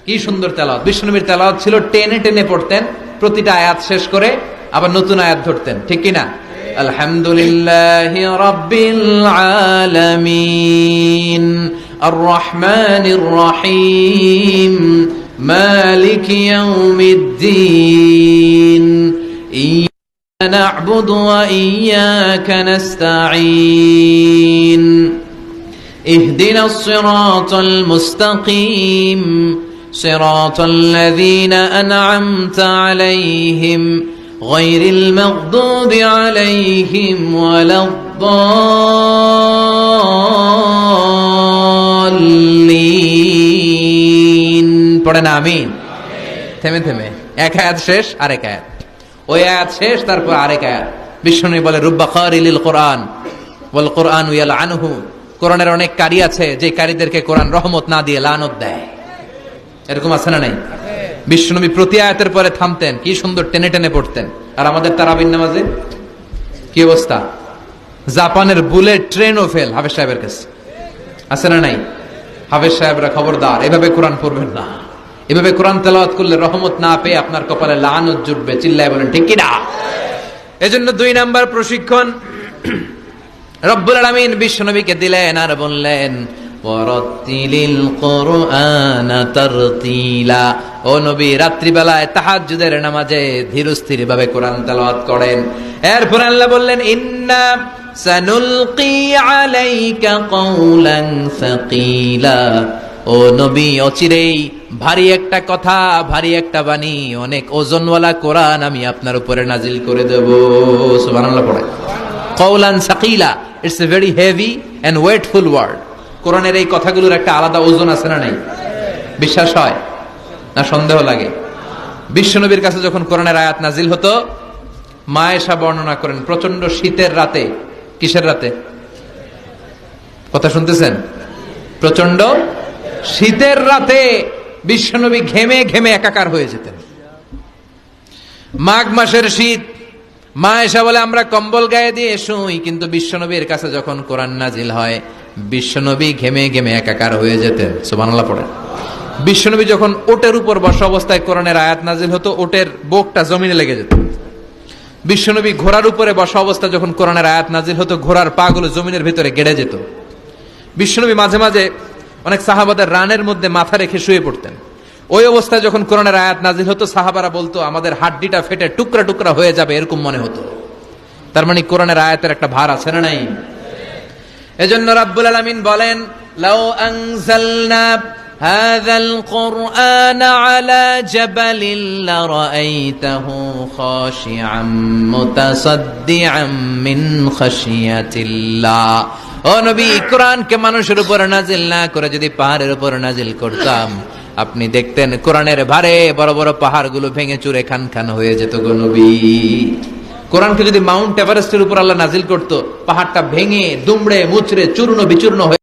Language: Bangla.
কি সুন্দর তেলাওয়াত। বিশ্বনবীর তেলাওয়াত ছিল টেনে টেনে পড়তেন, প্রতিটা আয়াত শেষ করে আবার নতুন আয়াত ধরতেন, ঠিক কি না? আলহামদুলিল্লাহি রাব্বিল আলামিন আর রহমানির রহিম মালিকি ইয়াউমিদ্দিন ইয়্যাকা না'বুদু ওয়া ইয়্যাকা নাস্তাঈন ইহদিনাস সিরাতাল মুস্তাকিম সিরাতাল লাযীনা আন'আমতা আলাইহিম গায়রিল মাগদুবি আলাইহিম ওয়ালাদ-দাল্লিন। পড়েন আমিন। থেমে থেমে এক আয়াত শেষ আরেক আয়াত, ওই আয়াত শেষ তারপর আরেক আয়াত। বিশ্বনবী বলে রুব্বা কারিলিল কোরআন ওয়াল কোরআনু ইয়ালআনুহু, কোরআনের অনেক কারি আছে যে কারীদেরকে কোরআন রহমত না দিয়ে লানত দেয়। এরকম আছে না নাই? বিশ্বনবী প্রতি আয়াতের পরে থামতেন, কি সুন্দর টেনে টেনে পড়তেন। আর আমাদের তারাবির নামাজে কি অবস্থা? জাপানের বুলেট ট্রেনও ফেল হাফেজ সাহেবের কাছে, আছে না নাই? হাফেজ সাহেবরা খবরদার, এভাবে কোরআন পড়বেন না। এভাবে কোরআন তেলাওয়াত করলে রহমত না পেয়ে আপনার কপালে লানত জুটবে। চিল্লায় বলেন ঠিক কি না? এজন্য 2 নাম্বার প্রশিক্ষণ রব্বুল আলামিন বিশ্বনবীকে দিলেন আর বললেন ওয়ারাত্তিলিল কুরআনা তারতিলা। ও নবী, রাত্রিবেলায় তাহাজ্জুদের নামাজে ধীরস্থির ভাবে কোরআন তেলাওয়াত করেন। এরপর আল্লাহ বললেন ইন্না সানুলকি আলাইকা কওলান সাকিলা। ও নবী, অচিরেই ভারী একটা কথা, ভারী একটা বাণী, অনেক ওজনওয়ালা কোরআন আমি আপনার উপরে নাজিল করে দেব। সুবহানাল্লাহ পড়ে। কওলান সাকিলা, it's a very heavy and weightful word. কোরআনের এই কথাগুলোর একটা আলাদা ওজন আছে না নাই? বিশ্বাস হয় না সন্দেহ লাগে? বিশ্বনবীর কাছে যখন কোরআনের আয়াত নাজিল হতো, মা আয়েশা বর্ণনা করেন প্রচন্ড শীতের রাতে, কিসের রাতে? কথা শুনতেছেন? প্রচন্ড শীতের রাতে বিশ্বনবী ঘেমে ঘেমে একাকার হয়ে যেতেন। মাঘ মাসের শীত, মা আয়েশা বলে আমরা কম্বল গায়ে দিয়ে শুই, কিন্তু বিশ্বনবীর কাছে যখন কোরআন নাজিল হয় বিশ্বনবী ঘেমে ঘেমে একাকার হয়ে যেতেন। সুবহানাল্লাহ পড়ে। বিশ্বনবী যখন ওটের উপর বসা অবস্থায় কোরআনের আয়াত নাজিল হতো, ওটের বুকটা জমিনে লেগে যেত। বিশ্বনবী ঘোড়ার উপরে বসা অবস্থায় যখন কোরআনের আয়াত নাজিল হতো, ঘোড়ার পা গুলো জমিনের ভিতরে গেড়ে যেত। বিশ্বনবী মাঝে মাঝে অনেক সাহাবাদের রানের মধ্যে মাথা রেখে শুয়ে পড়তেন। ওই অবস্থায় যখন কোরআনের আয়াত নাজিল হতো, সাহাবারা বলতো আমাদের হাড্ডিটা ফেটে টুকরা টুকরা হয়ে যাবে, এরকম মনে হতো। তার মানে কোরআনের আয়াতের একটা ভার আছে না নাই? এজন্য রাব্বুল আলামিন বলেন লাউ আনজালনা হাযাল কুরআনা আলা জাবালিন লারাআইতাহু খাশিআম মুতাসাদ্দিআম মিন খাশিয়াতিল্লাহ। ও নবী, কোরআনকে মানুষের উপর নাজিল না করে যদি পাহাড়ের উপর নাজিল করতাম, আপনি দেখতেন কোরআনের ভারে বড় বড় পাহাড়গুলো ভেঙে চুরে খান খান হয়ে যেত গো নবী। কোরআনকে যদি মাউন্ট এভারেস্টের উপর আল্লাহ নাজিল করতো, পাহাড়টা ভেঙে দুমড়ে মুচড়ে চূর্ণ বিচূর্ণ হয়ে